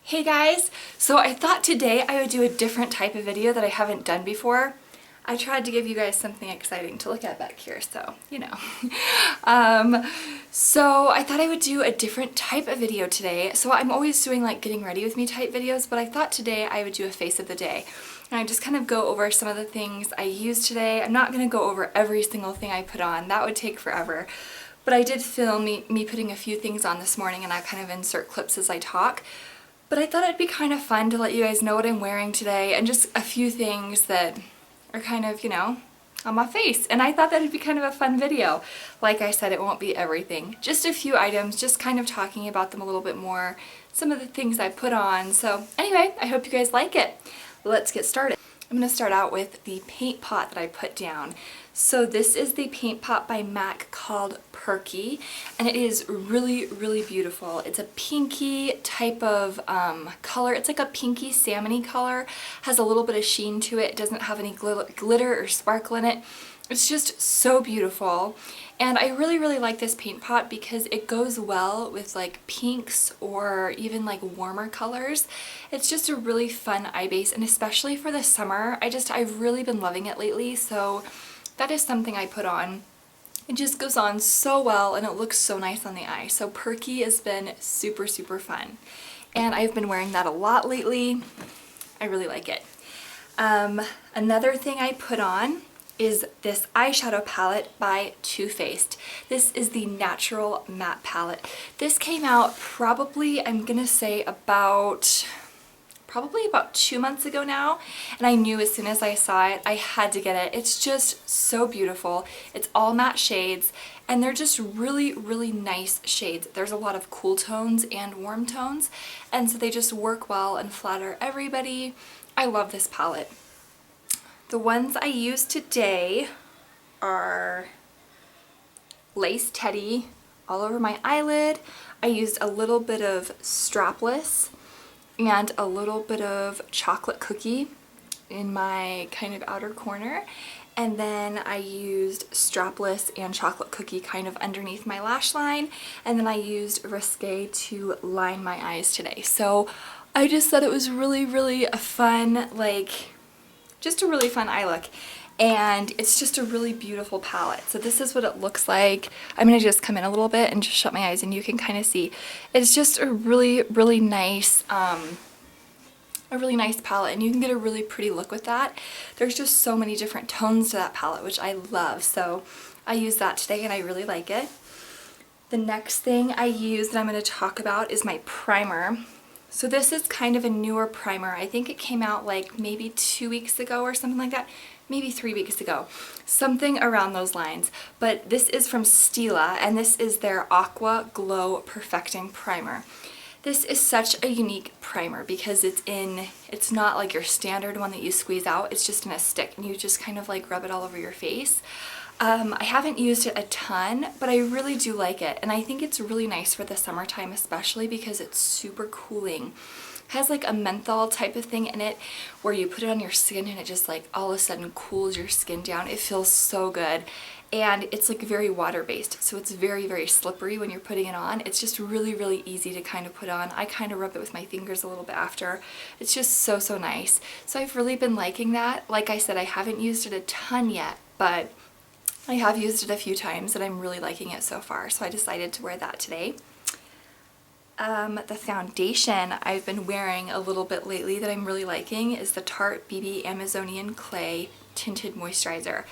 Hey guys! So I thought today I would do a different type of video that I haven't done before. I tried to give you guys something exciting to look at back here, so, you know. So I thought I would do a different type of video today. So I'm always doing like getting ready with me type videos, but I thought today I would do a face of the day. And I just kind of go over some of the things I used today. I'm not going to go over every single thing I put on. That would take forever. But I did film me putting a few things on this morning, and I kind of insert clips as I talk. But I thought it'd be kind of fun to let you guys know what I'm wearing today and just a few things that are kind of, you know, on my face. And I thought that'd be kind of a fun video. Like I said, it won't be everything. Just a few items, just kind of talking about them a little bit more, some of the things I put on. So anyway, I hope you guys like it. Let's get started. I'm going to start out with the paint pot that I put down. So this is the paint pot by MAC called Perky, and it is really, really beautiful. It's a pinky type of color. It's like a pinky salmony color, has a little bit of sheen to it. It doesn't have any glitter or sparkle in it. It's just so beautiful. And I really, really like this paint pot because it goes well with like pinks or even like warmer colors. It's just a really fun eye base, and especially for the summer, I've really been loving it lately. So that is something I put on. It just goes on so well and it looks so nice on the eye. So Perky has been super, super fun. And I've been wearing that a lot lately. I really like it. Another thing I put on is this eyeshadow palette by Too Faced. This is the Natural Matte Palette. This came out probably, I'm gonna say probably about 2 months ago now, and I knew as soon as I saw it I had to get it. It's just so beautiful. It's all matte shades, and they're just really, really nice shades. There's a lot of cool tones and warm tones, and so they just work well and flatter everybody. I love this palette. The ones I used today are Lace Teddy all over my eyelid. I used a little bit of Strapless and a little bit of Chocolate Cookie in my kind of outer corner. And then I used Strapless and Chocolate Cookie kind of underneath my lash line. And then I used Risque to line my eyes today. So I just thought it was really, really a fun, just a really fun eye look. And it's just a really beautiful palette. So this is what it looks like. I'm going to just come in a little bit and just shut my eyes and you can kind of see. It's just a really, really nice palette, and you can get a really pretty look with that. There's just so many different tones to that palette, which I love. So I used that today and I really like it. The next thing I used that I'm going to talk about is my primer. So this is kind of a newer primer. I think it came out like maybe 2 weeks ago or something like that. Maybe 3 weeks ago. Something around those lines. But this is from Stila, and this is their Aqua Glow Perfecting Primer. This is such a unique primer because it's not like your standard one that you squeeze out. It's just in a stick, and you just kind of like rub it all over your face. I haven't used it a ton, but I really do like it, and I think it's really nice for the summertime, especially because it's super cooling. It has like a menthol type of thing in it where you put it on your skin and it just like all of a sudden cools your skin down. It feels so good, and it's like very water based, so it's very, very slippery when you're putting it on. It's just really, really easy to kind of put on. I kind of rub it with my fingers a little bit after. It's just so, so nice. So I've really been liking that. Like I said, I haven't used it a ton yet, but I have used it a few times and I'm really liking it so far, so I decided to wear that today. The foundation I've been wearing a little bit lately that I'm really liking is the Tarte BB Amazonian Clay Tinted Moisturizer.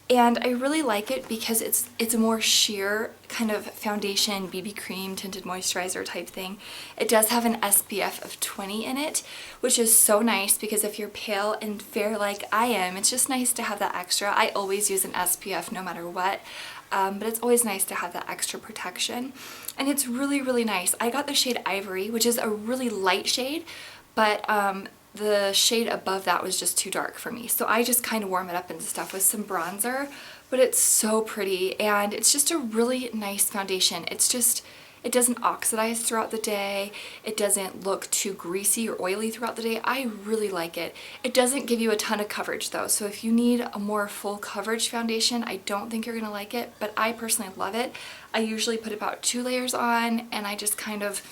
And I really like it because it's a more sheer kind of foundation, BB cream, tinted moisturizer type thing. It does have an SPF of 20 in it, which is so nice because if you're pale and fair like I am, it's just nice to have that extra. I always use an SPF no matter what, but it's always nice to have that extra protection. And it's really, really nice. I got the shade Ivory, which is a really light shade, but the shade above that was just too dark for me. So I just kind of warm it up and stuff with some bronzer, but it's so pretty and it's just a really nice foundation. It doesn't oxidize throughout the day. It doesn't look too greasy or oily throughout the day. I really like it. It doesn't give you a ton of coverage though. So if you need a more full coverage foundation, I don't think you're gonna like it, but I personally love it. I usually put about 2 layers on and I just kind of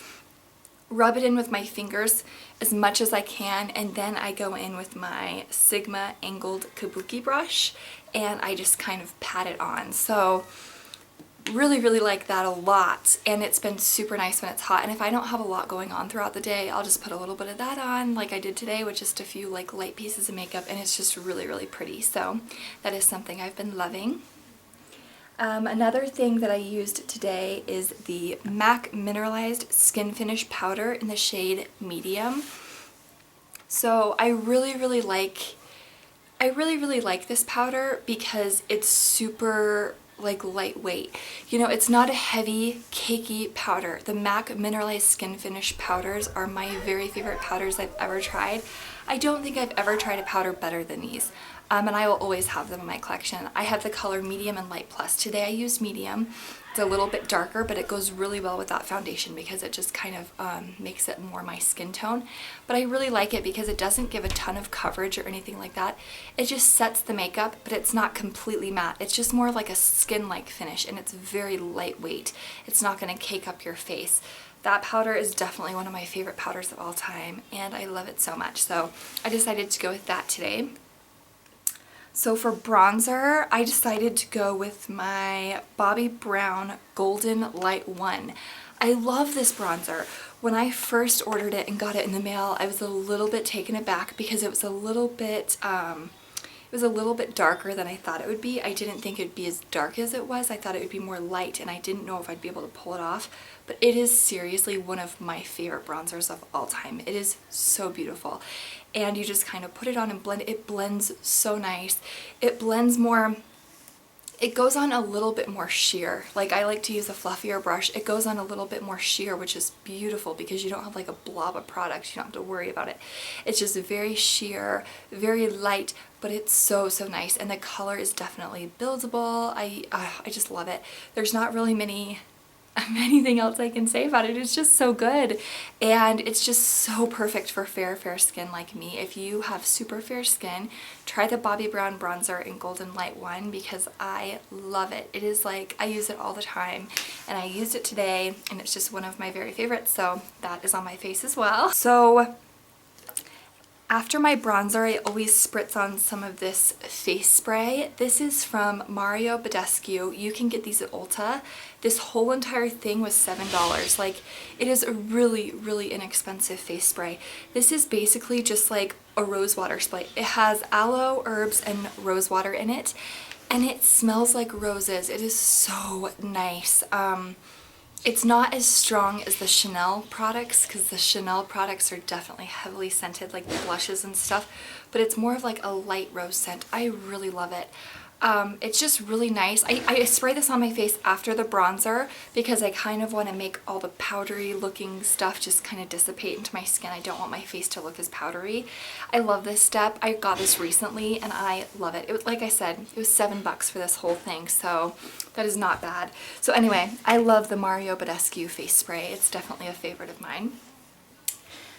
rub it in with my fingers as much as I can, and then I go in with my Sigma angled kabuki brush and I just kind of pat it on. So really like that a lot, and it's been super nice when it's hot. And if I don't have a lot going on throughout the day, I'll just put a little bit of that on like I did today with just a few like light pieces of makeup, and it's just really pretty. So that is something I've been loving. Another thing that I used today is the MAC Mineralized Skin Finish Powder in the shade Medium. So I really like this powder because it's super like lightweight. You know, it's not a heavy, cakey powder. The MAC Mineralized Skin Finish powders are my very favorite powders I've ever tried. I don't think I've ever tried a powder better than these. And I will always have them in my collection. I have the color Medium and Light Plus. Today I used Medium. It's a little bit darker, but it goes really well with that foundation because it just kind of makes it more my skin tone. But I really like it because it doesn't give a ton of coverage or anything like that. It just sets the makeup, but it's not completely matte. It's just more like a skin-like finish, and it's very lightweight. It's not going to cake up your face. That powder is definitely one of my favorite powders of all time, and I love it so much. So I decided to go with that today. So for bronzer, I decided to go with my Bobbi Brown Golden Light 1. I love this bronzer. When I first ordered it and got it in the mail, I was a little bit taken aback because it was a little bit darker than I thought it would be. I didn't think it would be as dark as it was. I thought it would be more light, and I didn't know if I'd be able to pull it off. But it is seriously one of my favorite bronzers of all time. It is so beautiful. And you just kind of put it on and blend it. It blends so nice. It blends more, it goes on a little bit more sheer. Like, I like to use a fluffier brush. It goes on a little bit more sheer, which is beautiful because you don't have like a blob of product. You don't have to worry about it. It's just very sheer, very light, but it's so nice. And the color is definitely buildable. I just love it. There's not really anything else I can say about it. It's just so good, and it's just so perfect for fair skin like me. If you have super fair skin, try the Bobbi Brown bronzer in Golden Light 1 because I love it. It is like, I use it all the time, and I used it today, and it's just one of my very favorites, so that is on my face as well. So after my bronzer, I always spritz on some of this face spray. This is from Badescu. You can get these at Ulta. This whole entire thing was $7. Like, it is a really inexpensive face spray. This is basically just like a rosewater spray. It has aloe, herbs, and rosewater in it, and it smells like roses. It is so nice. It's not as strong as the Chanel products because the Chanel products are definitely heavily scented, like the blushes and stuff, but it's more of like a light rose scent. I really love it. It's just really nice. I spray this on my face after the bronzer because I kind of want to make all the powdery looking stuff just kind of dissipate into my skin. I don't want my face to look as powdery. I love this step. I got this recently and I love it. It was, like I said, it was $7 for this whole thing, so that is not bad. So anyway, I love the Badescu face spray. It's definitely a favorite of mine.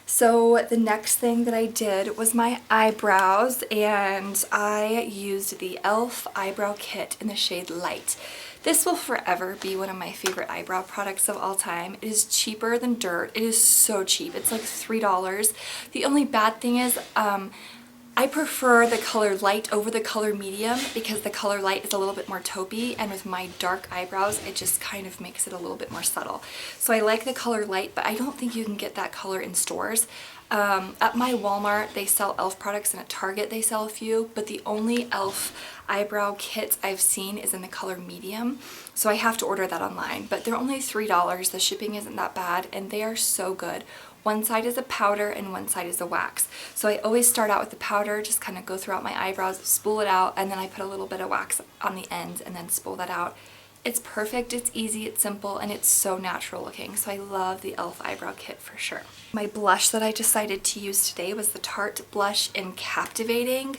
So the next thing that I did was my eyebrows, and I used the e.l.f. eyebrow kit in the shade Light. This will forever be one of my favorite eyebrow products of all time. It is cheaper than dirt. It is so cheap. It's like $3. The only bad thing is I prefer the color Light over the color Medium because the color Light is a little bit more taupey, and with my dark eyebrows it just kind of makes it a little bit more subtle. So I like the color Light, but I don't think you can get that color in stores. At my Walmart they sell e.l.f. products, and at Target they sell a few, but the only e.l.f. eyebrow kits I've seen is in the color Medium, so I have to order that online. But they're only $3. The shipping isn't that bad, and they are so good. One side is a powder and one side is a wax. So I always start out with the powder, just kind of go throughout my eyebrows, spool it out, and then I put a little bit of wax on the ends and then spool that out. It's perfect, it's easy, it's simple, and it's so natural looking. So I love the e.l.f. eyebrow kit for sure. My blush that I decided to use today was the Tarte blush in Captivating.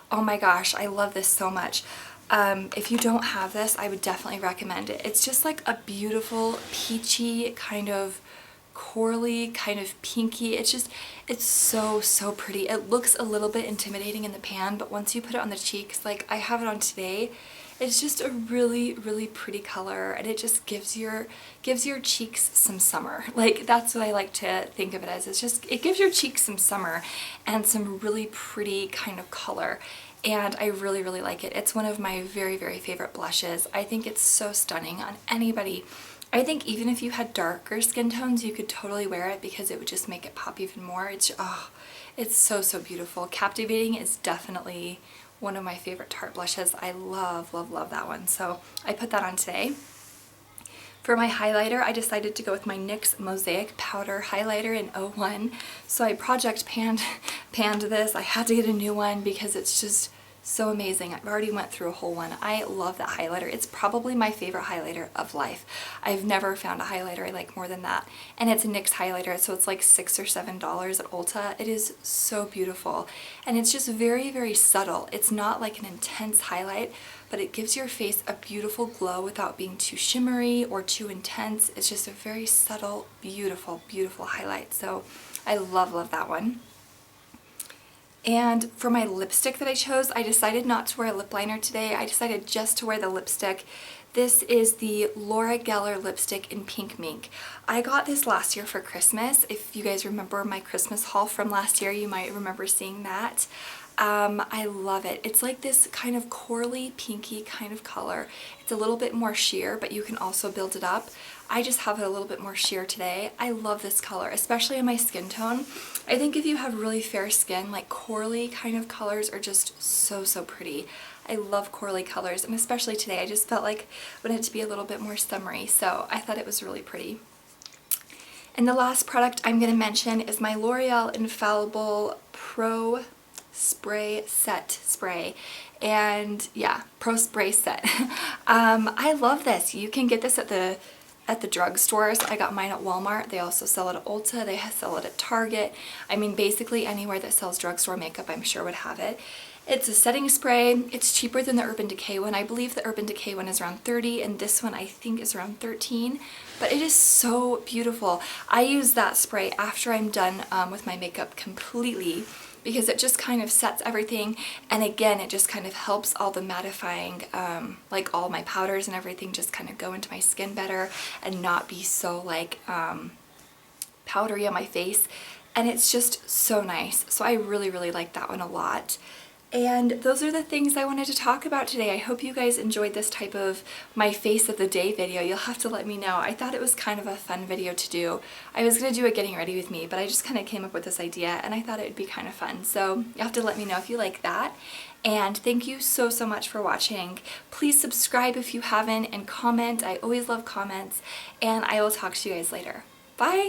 Oh my gosh, I love this so much. If you don't have this, I would definitely recommend it. It's just like a beautiful peachy kind of corally, kind of pinky. It's so pretty. It looks a little bit intimidating in the pan, but once you put it on the cheeks, like I have it on today, It's just a really, really pretty color, and it just gives your cheeks some summer. Like, that's what I like to think of it as. It's just, it gives your cheeks some summer and some really pretty kind of color. And I really, really like it. It's one of my very, very favorite blushes. I think it's so stunning on anybody. I think even if you had darker skin tones, you could totally wear it because it would just make it pop even more. It's, oh, it's so, so beautiful. Captivating is definitely one of my favorite Tarte blushes. I love, love, love that one. So I put that on today. For my highlighter, I decided to go with my NYX Mosaic Powder Highlighter in 01. So I project panned this. I had to get a new one because it's just so amazing. I've already went through a whole one. I love that highlighter. It's probably my favorite highlighter of life. I've never found a highlighter I like more than that. And it's a NYX highlighter, so it's like $6 or $7 at Ulta. It is so beautiful. And it's just very, very subtle. It's not like an intense highlight, but it gives your face a beautiful glow without being too shimmery or too intense. It's just a very subtle, beautiful, beautiful highlight. So I love, love that one. And for my lipstick that I chose, I decided not to wear a lip liner today. I decided just to wear the lipstick. This is the Loreal lipstick in Pink Mink. I got this last year for Christmas. If you guys remember my Christmas haul from last year, you might remember seeing that. I love it. It's like this kind of corally, pinky kind of color. It's a little bit more sheer, but you can also build it up. I just have it a little bit more sheer today. I love this color, especially in my skin tone. I think if you have really fair skin, like corally kind of colors are just so, so pretty. I love corally colors, and especially today, I just felt like I wanted it to be a little bit more summery, so I thought it was really pretty. And the last product I'm going to mention is my L'Oreal Infallible Pro Spray Set Spray. And yeah, Pro Spray Set. I love this. You can get this at the drugstores. I got mine at Walmart. They also sell it at Ulta. They sell it at Target. I mean, basically anywhere that sells drugstore makeup, I'm sure would have it. It's a setting spray. It's cheaper than the Urban Decay one. I believe the Urban Decay one is around $30 and this one I think is around $13. But it is so beautiful. I use that spray after I'm done with my makeup completely, because it just kind of sets everything, and again it just kind of helps all the mattifying, like all my powders and everything just kind of go into my skin better and not be so like powdery on my face, and it's just so nice. So I really, really like that one a lot. And those are the things I wanted to talk about today. I hope you guys enjoyed this type of my face of the day video. You'll have to let me know. I thought it was kind of a fun video to do. I was going to do a getting ready with me, but I just kind of came up with this idea and I thought it would be kind of fun. So you'll have to let me know if you like that. And thank you so, so much for watching. Please subscribe if you haven't and comment. I always love comments, and I will talk to you guys later. Bye!